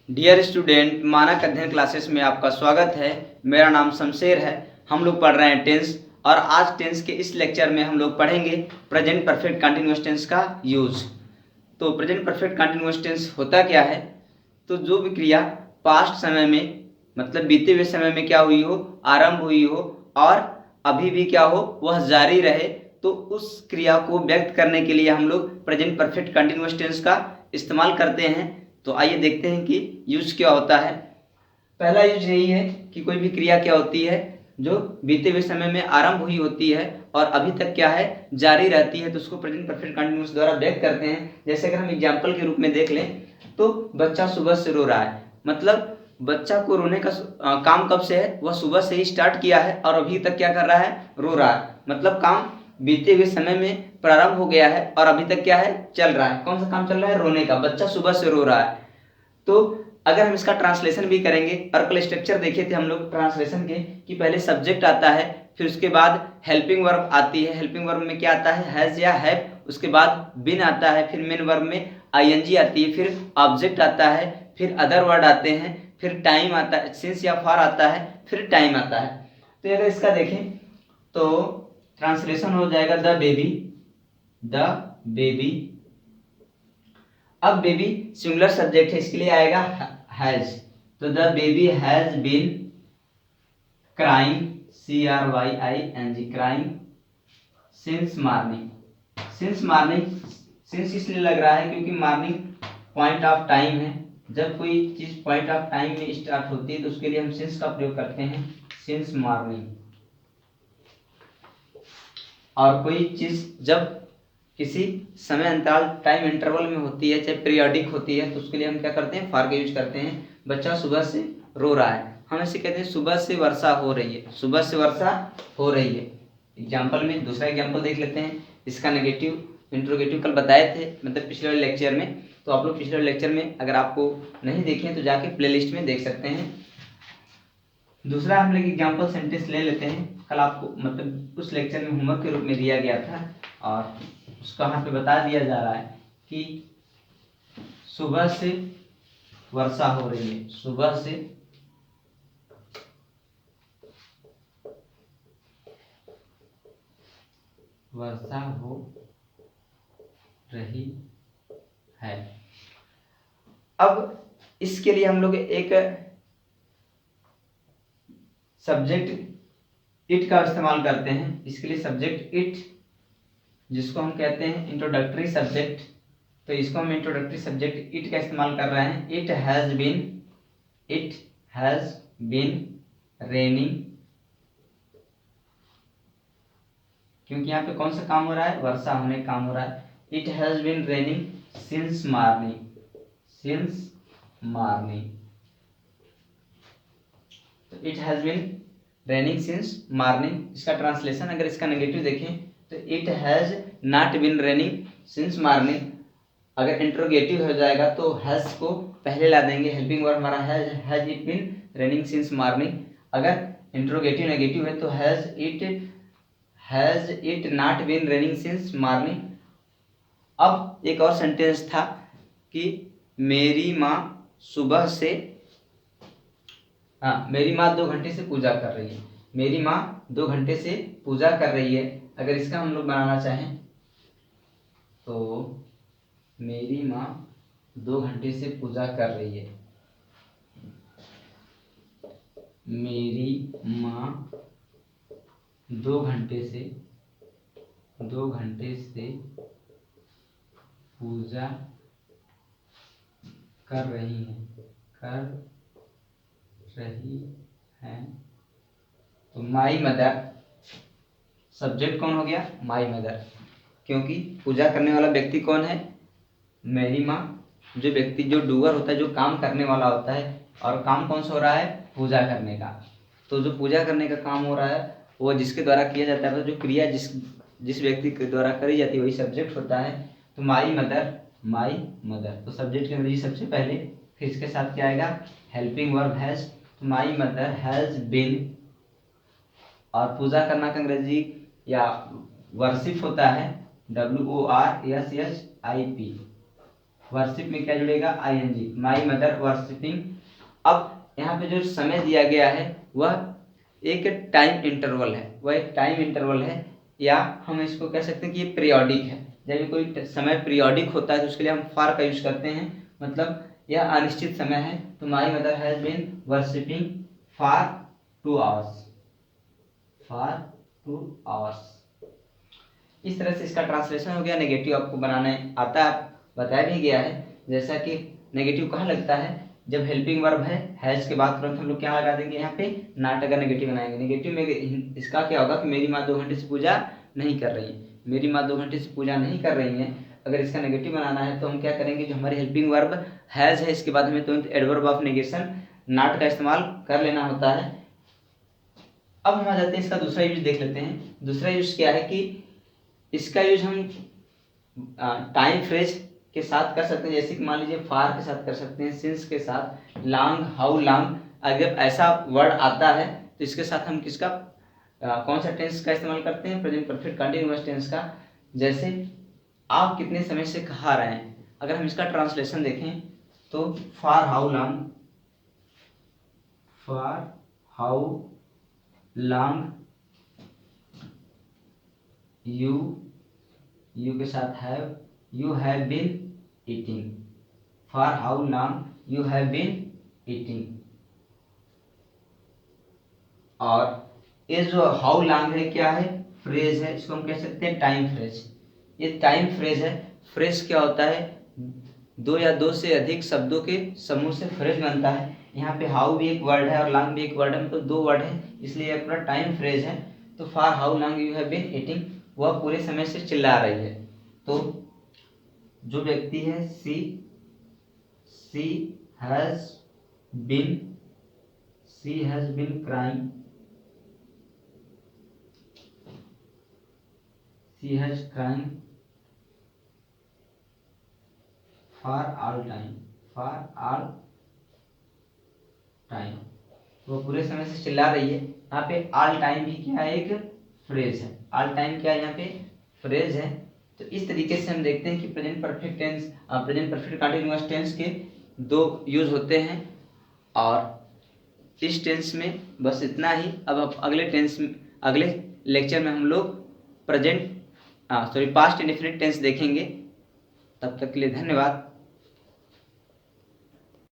Dear student, मानक अध्ययन classes में आपका स्वागत है। मेरा नाम शमशेर है। हम लोग पढ़ रहे हैं टेंस और आज टेंस के इस लेक्चर में हम लोग पढ़ेंगे प्रेजेंट परफेक्ट कंटिन्यूअस टेंस का यूज। तो प्रेजेंट परफेक्ट कंटिन्यूअस टेंस होता क्या है? तो जो भी क्रिया पास्ट समय में मतलब बीते हुए समय में क्या हुई हो, आरंभ हुई हो और अभी भी क्या हो वह जारी रहे, तो उस क्रिया को व्यक्त करने के लिए हम लोग प्रेजेंट परफेक्ट कंटिन्यूअस टेंस का इस्तेमाल करते हैं। तो आइए देखते हैं कि यूज क्या होता है। पहला यूज यही है कि कोई भी क्रिया क्या होती है जो बीते हुए समय में आरंभ हुई होती है और अभी तक क्या है जारी रहती है, तो उसको प्रेजेंट परफेक्ट कंटिन्यूअस द्वारा व्यक्त करते हैं। जैसे अगर हम एग्जांपल के रूप में देख लें तो बच्चा सुबह से रो रहा है, मतलब बच्चा को रोने का काम कब से है, वह सुबह से ही स्टार्ट किया है और अभी तक क्या कर रहा है, रो रहा है। मतलब काम बीते हुए समय में प्रारंभ हो गया है और अभी तक क्या है, चल रहा है। कौन सा काम चल रहा है? रोने का। बच्चा सुबह से रो रहा है। तो अगर हम इसका ट्रांसलेशन भी करेंगे, और कल स्ट्रक्चर देखे थे हम लोग ट्रांसलेशन के कि पहले सब्जेक्ट आता है, फिर उसके बाद हेल्पिंग वर्ब आती है। हेल्पिंग वर्ब में क्या आता है? हैज या हैव। उसके बाद बिन आता है, फिर मेन वर्ब में आईएनजी आती है, फिर ऑब्जेक्ट आता है, फिर अदर वर्ड आते हैं, फिर टाइम आता है, सिंस या फॉर आता है, फिर टाइम आता है। तो अगर इसका देखें तो ट्रांसलेशन हो जाएगा द बेबी। अब बेबी सिंगुलर सब्जेक्ट है, इसके लिए आएगा हैज। तो the baby has been crying, CRYING, crying since morning. Since इसलिए लग रहा है क्योंकि मॉर्निंग पॉइंट ऑफ टाइम है। जब कोई चीज पॉइंट ऑफ टाइम में स्टार्ट होती है तो उसके लिए हम सिंस का प्रयोग करते हैं, सिंस मॉर्निंग। और कोई चीज जब किसी समय अंतराल टाइम इंटरवल में होती है, चाहे पीरियोडिक होती है, तो उसके लिए हम क्या करते हैं, फॉर का यूज करते हैं। बच्चा सुबह से रो रहा है, हम ऐसे कहते हैं सुबह से वर्षा हो रही है, सुबह से वर्षा हो रही है। एग्जाम्पल में दूसरा एग्जाम्पल देख लेते हैं। इसका नेगेटिव इंट्रोगेटिव कल बताए थे, मतलब पिछले वाले लेक्चर में। तो आप लोग पिछले वाले लेक्चर में अगर आपको नहीं देखे तो जाके प्ले लिस्ट में देख सकते हैं। दूसरा हम लोग एग्जाम्पल सेंटेंस ले लेते हैं। कल आपको मतलब उस लेक्चर में होमवर्क के रूप में दिया गया था और उसको यहाँ पे बता दिया जा रहा है कि सुबह से वर्षा हो रही है, सुबह से वर्षा हो रही है। अब इसके लिए हम लोग एक सब्जेक्ट इट का इस्तेमाल करते हैं। इसके लिए सब्जेक्ट इट, जिसको हम कहते हैं इंट्रोडक्टरी सब्जेक्ट, तो इसको हम इंट्रोडक्टरी सब्जेक्ट इट का इस्तेमाल कर रहे हैं। इट हैज बीन रेनिंग, क्योंकि यहाँ पे कौन सा काम हो रहा है, वर्षा होने का काम हो रहा है। It has been raining since morning. तो it has been raining since morning. इसका ट्रांसलेशन अगर इसका नेगेटिव देखें तो it has not been raining since morning. अगर इंट्रोगेटिव हो जाएगा तो हैज को पहले ला देंगे, हेल्पिंग वर्ब हमारा has it been raining since morning. अगर इंट्रोगेटिव नेगेटिव है तो has it not been raining since morning. अब एक और सेंटेंस था कि मेरी माँ सुबह से, मेरी माँ 2 घंटे से पूजा कर रही है। मेरी माँ 2 घंटे से पूजा कर रही है। अगर इसका हम लोग बनाना चाहें तो मेरी माँ 2 घंटे से पूजा कर रही है। मेरी माँ 2 घंटे से पूजा कर रही है। तो माई मदर, सब्जेक्ट कौन हो गया, माई मदर, क्योंकि पूजा करने वाला व्यक्ति कौन है, मेरी माँ। जो व्यक्ति, जो डूअर होता है, जो काम करने वाला होता है, और काम कौन सा हो रहा है, पूजा करने का। तो जो पूजा करने का काम हो रहा है वो जिसके द्वारा किया जाता है, तो जो क्रिया जिस व्यक्ति के द्वारा करी जाती है वही सब्जेक्ट होता है। तो माई मदर, तो सब्जेक्ट के अंग्रेजी सबसे पहले, फिर इसके साथ क्या आएगा, हेल्पिंग वर्ब हैज। तो माई मदर हैज बीन, और पूजा करना का अंग्रेजी या वर्शिप होता है WORSHIP। वर्शिप में क्या जुड़ेगा, आईएनजी, माई मदर वर्शिपिंग। अब यहाँ पे जो समय दिया गया है वह एक टाइम इंटरवल है, वह एक टाइम इंटरवल है, या हम इसको कह सकते हैं कि ये पीरियोडिक है। जब भी कोई समय पीरियोडिक होता है तो उसके लिए हम फॉर का यूज करते हैं, मतलब यह अनिश्चित समय है। तो my mother has been worshipping for 2 hours, for 2 hours. इस तरह से इसका ट्रांसलेशन हो गया। नेगेटिव आपको बनाना आता है, बताया भी गया है। जैसा कि नेगेटिव कहाँ लगता है, जब हेल्पिंग वर्ब है, हैज के बाद तुरंत हम लोग क्या लगा देंगे, यहाँ पे नॉट का नेगेटिव बनाएंगे। नेगेटिव में इसका क्या होगा कि मेरी माँ 2 घंटे से पूजा नहीं कर रही है, मेरी माँ 2 घंटे से पूजा नहीं कर रही है। अगर इसका नेगेटिव बनाना है तो हम क्या करेंगे, जो हमारी हेल्पिंग वर्ब हैज है इसके बाद हमें तुरंत एडवर्ब ऑफ नेगेशन नॉट का इस्तेमाल कर लेना होता है। अब हम आ जाते हैं इसका दूसरा यूज देख लेते हैं। दूसरा यूज क्या है कि इसका यूज हम टाइम फ्रेज के साथ कर सकते हैं, जैसे कि मान लीजिए फार के साथ कर सकते हैं, सिंस के साथ, लॉन्ग, हाउ लॉन्ग। अगर ऐसा वर्ड आता है तो इसके साथ हम किसका कौन सा टेंस का इस्तेमाल करते हैं, प्रेजेंट परफेक्ट कंटीन्यूअस टेंस का। जैसे आप कितने समय से खा रहे हैं, अगर हम इसका ट्रांसलेशन देखें तो for how long, for how long you के साथ have, you have been eating, for how long you have been eating. और ये जो हाउ लॉन्ग है क्या है, फ्रेज है, इसको हम कह सकते हैं टाइम फ्रेज। ये टाइम फ्रेज है। फ्रेज क्या होता है, 2 या 2 से अधिक शब्दों के समूह से फ्रेज बनता है। यहाँ पे हाउ भी एक वर्ड है और लॉन्ग भी एक वर्ड है, मतलब 2 वर्ड है, इसलिए यह पूरा टाइम फ्रेज है। तो for how long you have been eating, वह पूरे समय से चिल्ला रही है। तो जो व्यक्ति है she has been crying, she has crying for all time, वो पूरे समय से चिल्ला रही है। यहाँ पे ऑल टाइम भी क्या है, एक फ्रेज है। ऑल टाइम क्या है, यहाँ पे फ्रेज है। तो इस तरीके से हम देखते हैं कि present perfect tense, present perfect continuous tense के 2 यूज होते हैं। और इस टेंस में बस इतना ही। अब अगले लेक्चर में हम लोग पास्ट इंडेफिनिट टेंस देखेंगे। तब तक के लिए धन्यवाद।